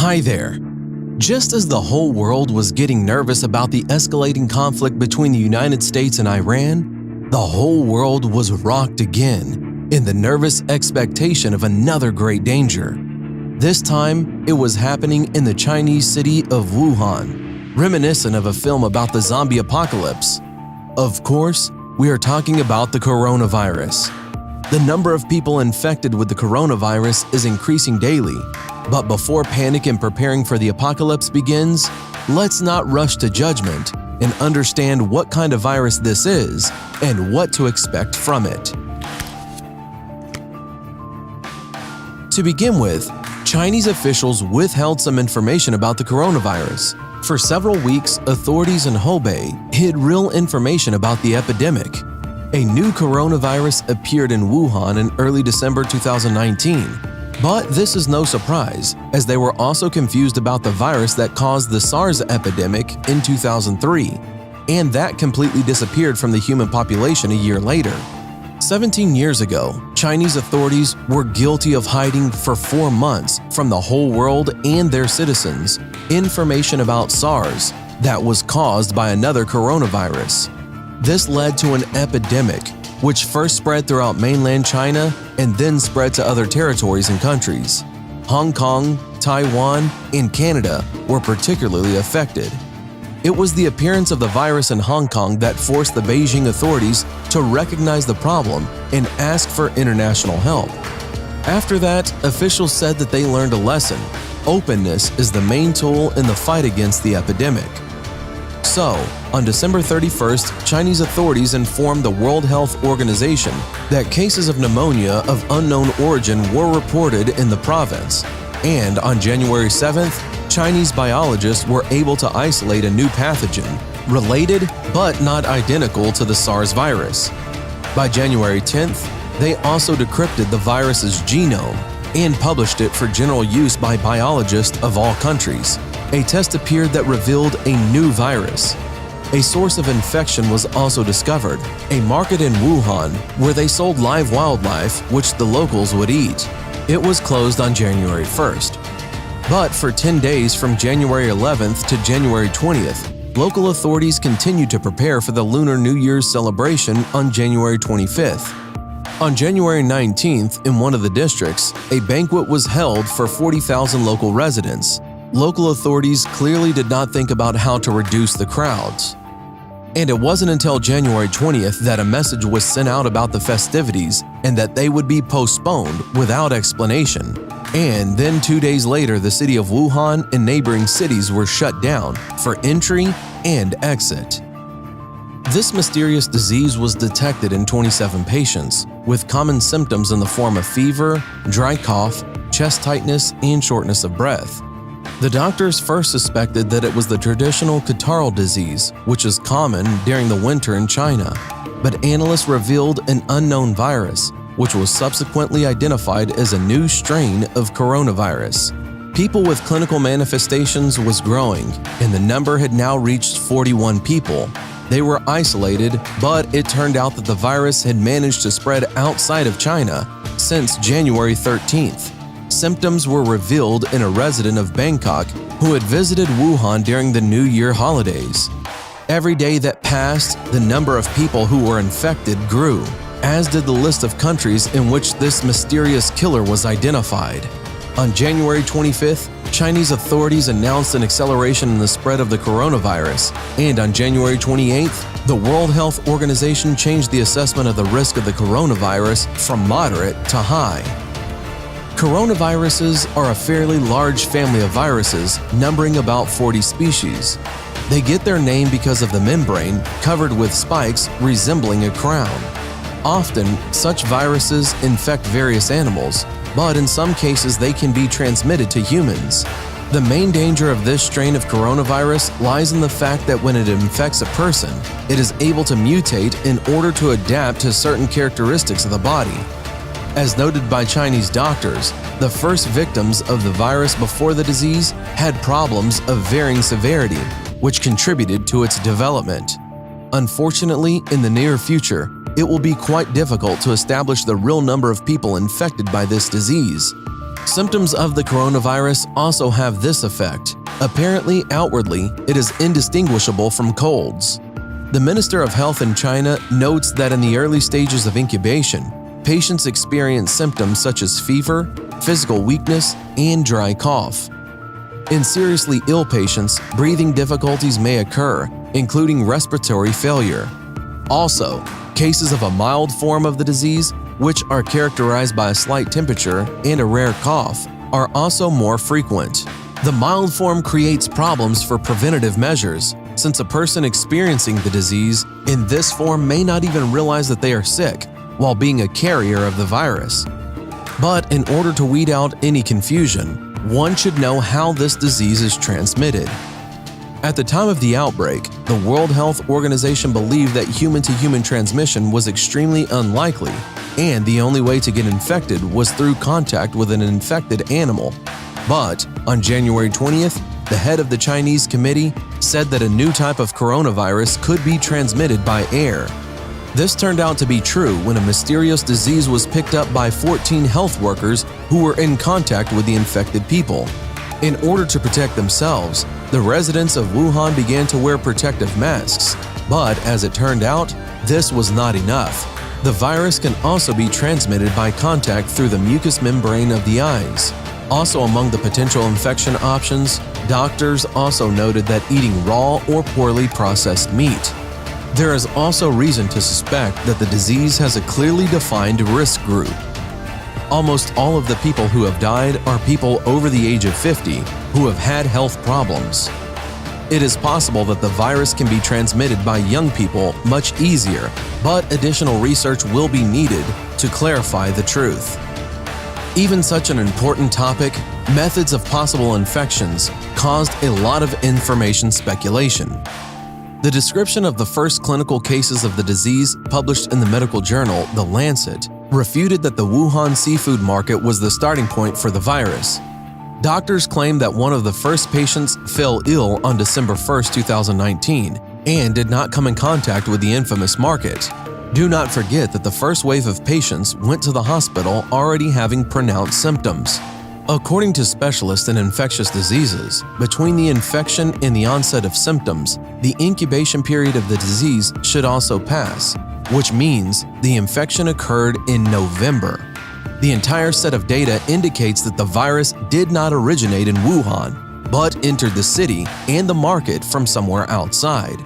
Hi there. Just as the whole world was getting nervous about the escalating conflict between the United States and Iran, the whole world was rocked again in the nervous expectation of another great danger. This time, it was happening in the Chinese city of Wuhan, reminiscent of a film about the zombie apocalypse. Of course, we are talking about the coronavirus. The number of people infected with the coronavirus is increasing daily. But before panic and preparing for the apocalypse begins, let's not rush to judgment and understand what kind of virus this is and what to expect from it. To begin with, Chinese officials withheld some information about the coronavirus. For several weeks, authorities in Hubei hid real information about the epidemic. A new coronavirus appeared in Wuhan in early December 2019. But this is no surprise, as they were also confused about the virus that caused the SARS epidemic in 2003, and that completely disappeared from the human population a year later. 17 years ago, Chinese authorities were guilty of hiding for 4 months from the whole world and their citizens information about SARS that was caused by another coronavirus. This led to an epidemic which first spread throughout mainland China and then spread to other territories and countries. Hong Kong, Taiwan, and Canada were particularly affected. It was the appearance of the virus in Hong Kong that forced the Beijing authorities to recognize the problem and ask for international help. After that, officials said that they learned a lesson. Openness is the main tool in the fight against the epidemic. So, on December 31st, Chinese authorities informed the World Health Organization that cases of pneumonia of unknown origin were reported in the province. And on January 7th, Chinese biologists were able to isolate a new pathogen, related but not identical to the SARS virus. By January 10th, they also decrypted the virus's genome and published it for general use by biologists of all countries. A test appeared that revealed a new virus. A source of infection was also discovered, a market in Wuhan where they sold live wildlife which the locals would eat. It was closed on January 1st. But for 10 days from January 11th to January 20th, local authorities continued to prepare for the Lunar New Year's celebration on January 25th. On January 19th, in one of the districts, a banquet was held for 40,000 local residents. Local authorities clearly did not think about how to reduce the crowds. And it wasn't until January 20th that a message was sent out about the festivities and that they would be postponed without explanation. And then 2 days later, the city of Wuhan and neighboring cities were shut down for entry and exit. This mysterious disease was detected in 27 patients, with common symptoms in the form of fever, dry cough, chest tightness, and shortness of breath. The doctors first suspected that it was the traditional catarrhal disease, which is common during the winter in China, but analysts revealed an unknown virus, which was subsequently identified as a new strain of coronavirus. People with clinical manifestations was growing, and the number had now reached 41 people. They were isolated, but it turned out that the virus had managed to spread outside of China since January 13th. Symptoms were revealed in a resident of Bangkok who had visited Wuhan during the New Year holidays. Every day that passed, the number of people who were infected grew, as did the list of countries in which this mysterious killer was identified. On January 25th, Chinese authorities announced an acceleration in the spread of the coronavirus, and on January 28th, the World Health Organization changed the assessment of the risk of the coronavirus from moderate to high. Coronaviruses are a fairly large family of viruses, numbering about 40 species. They get their name because of the membrane covered with spikes resembling a crown. Often, such viruses infect various animals, but in some cases they can be transmitted to humans. The main danger of this strain of coronavirus lies in the fact that when it infects a person, it is able to mutate in order to adapt to certain characteristics of the body. As noted by Chinese doctors, the first victims of the virus before the disease had problems of varying severity, which contributed to its development. Unfortunately, in the near future, it will be quite difficult to establish the real number of people infected by this disease. Symptoms of the coronavirus also have this effect. Apparently, outwardly, it is indistinguishable from colds. The Minister of Health in China notes that in the early stages of incubation, patients experience symptoms such as fever, physical weakness, and dry cough. In seriously ill patients, breathing difficulties may occur, including respiratory failure. Also, cases of a mild form of the disease, which are characterized by a slight temperature and a rare cough, are also more frequent. The mild form creates problems for preventative measures, since a person experiencing the disease in this form may not even realize that they are sick while being a carrier of the virus. But in order to weed out any confusion, one should know how this disease is transmitted. At the time of the outbreak, the World Health Organization believed that human-to-human transmission was extremely unlikely, and the only way to get infected was through contact with an infected animal. But on January 20th, the head of the Chinese committee said that a new type of coronavirus could be transmitted by air. This turned out to be true when a mysterious disease was picked up by 14 health workers who were in contact with the infected people. In order to protect themselves, the residents of Wuhan began to wear protective masks. But as it turned out, this was not enough. The virus can also be transmitted by contact through the mucous membrane of the eyes. Also among the potential infection options, doctors also noted that eating raw or poorly processed meat. There is also reason to suspect that the disease has a clearly defined risk group. Almost all of the people who have died are people over the age of 50 who have had health problems. It is possible that the virus can be transmitted by young people much easier, but additional research will be needed to clarify the truth. Even such an important topic, methods of possible infections, caused a lot of information speculation. The description of the first clinical cases of the disease published in the medical journal The Lancet refuted that the Wuhan seafood market was the starting point for the virus. Doctors claim that one of the first patients fell ill on December 1, 2019, and did not come in contact with the infamous market. Do not forget that the first wave of patients went to the hospital already having pronounced symptoms. According to specialists in infectious diseases, between the infection and the onset of symptoms, the incubation period of the disease should also pass, which means the infection occurred in November. The entire set of data indicates that the virus did not originate in Wuhan, but entered the city and the market from somewhere outside.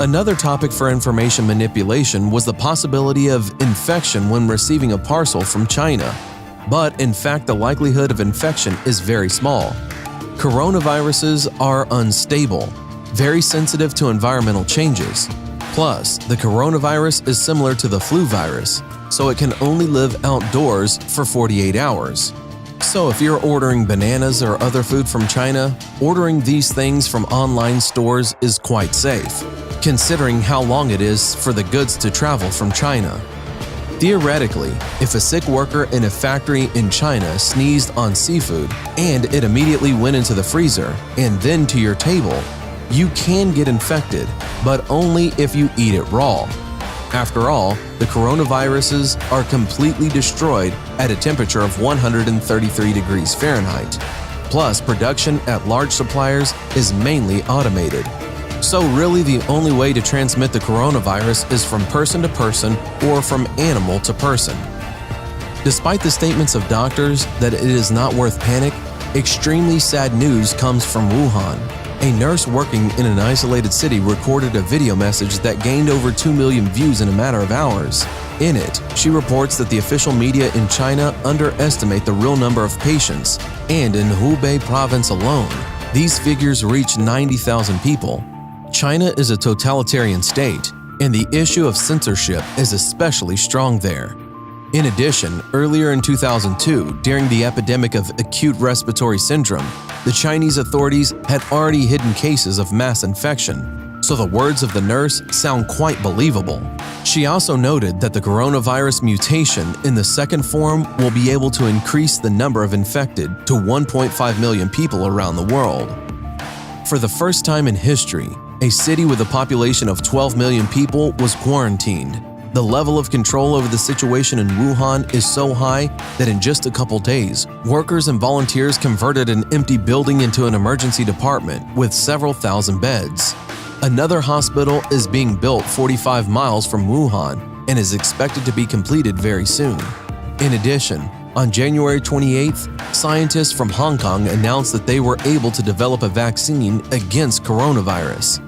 Another topic for information manipulation was the possibility of infection when receiving a parcel from China. But in fact, the likelihood of infection is very small. Coronaviruses are unstable, very sensitive to environmental changes. Plus, the coronavirus is similar to the flu virus, so it can only live outdoors for 48 hours. So if you're ordering bananas or other food from China, ordering these things from online stores is quite safe, considering how long it is for the goods to travel from China. Theoretically, if a sick worker in a factory in China sneezed on seafood and it immediately went into the freezer and then to your table, you can get infected, but only if you eat it raw. After all, the coronaviruses are completely destroyed at a temperature of 133 degrees Fahrenheit. Plus, production at large suppliers is mainly automated. So really the only way to transmit the coronavirus is from person to person or from animal to person. Despite the statements of doctors that it is not worth panic, extremely sad news comes from Wuhan. A nurse working in an isolated city recorded a video message that gained over 2 million views in a matter of hours. In it, she reports that the official media in China underestimate the real number of patients, and in Hubei province alone, these figures reach 90,000 people. China is a totalitarian state, and the issue of censorship is especially strong there. In addition, earlier in 2002, during the epidemic of acute respiratory syndrome, the Chinese authorities had already hidden cases of mass infection, so the words of the nurse sound quite believable. She also noted that the coronavirus mutation in the second form will be able to increase the number of infected to 1.5 million people around the world. For the first time in history, a city with a population of 12 million people was quarantined. The level of control over the situation in Wuhan is so high that in just a couple days, workers and volunteers converted an empty building into an emergency department with several thousand beds. Another hospital is being built 45 miles from Wuhan and is expected to be completed very soon. In addition, on January 28th, scientists from Hong Kong announced that they were able to develop a vaccine against coronavirus.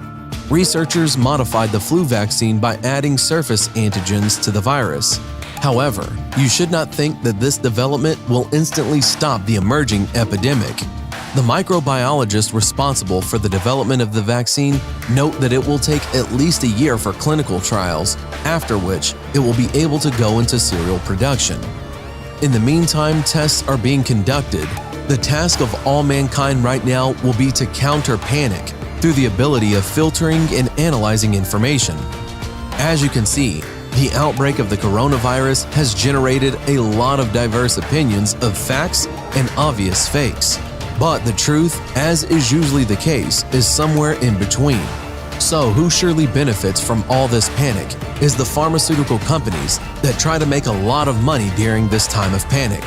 Researchers modified the flu vaccine by adding surface antigens to the virus. However, you should not think that this development will instantly stop the emerging epidemic. The microbiologists responsible for the development of the vaccine note that it will take at least a year for clinical trials, after which it will be able to go into serial production. In the meantime, tests are being conducted. The task of all mankind right now will be to counter panic through the ability of filtering and analyzing information. As you can see, the outbreak of the coronavirus has generated a lot of diverse opinions of facts and obvious fakes. But the truth, as is usually the case, is somewhere in between. So who surely benefits from all this panic is the pharmaceutical companies that try to make a lot of money during this time of panic.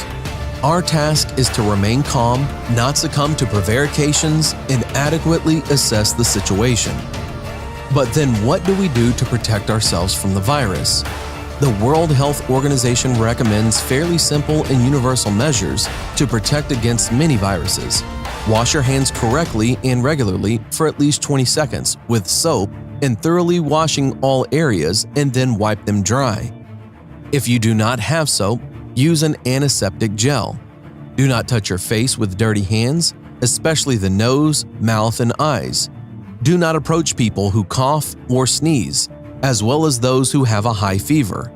Our task is to remain calm, not succumb to prevarications, and adequately assess the situation. But then what do we do to protect ourselves from the virus? The World Health Organization recommends fairly simple and universal measures to protect against many viruses. Wash your hands correctly and regularly for at least 20 seconds with soap and thoroughly washing all areas and then wipe them dry. If you do not have soap, use an antiseptic gel. Do not touch your face with dirty hands, especially the nose, mouth, and eyes. Do not approach people who cough or sneeze, as well as those who have a high fever.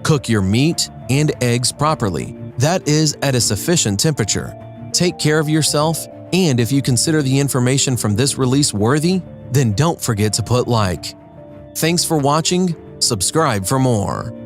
Cook your meat and eggs properly, that is, at a sufficient temperature. Take care of yourself, and if you consider the information from this release worthy, then don't forget to put like. Thanks for watching. Subscribe for more.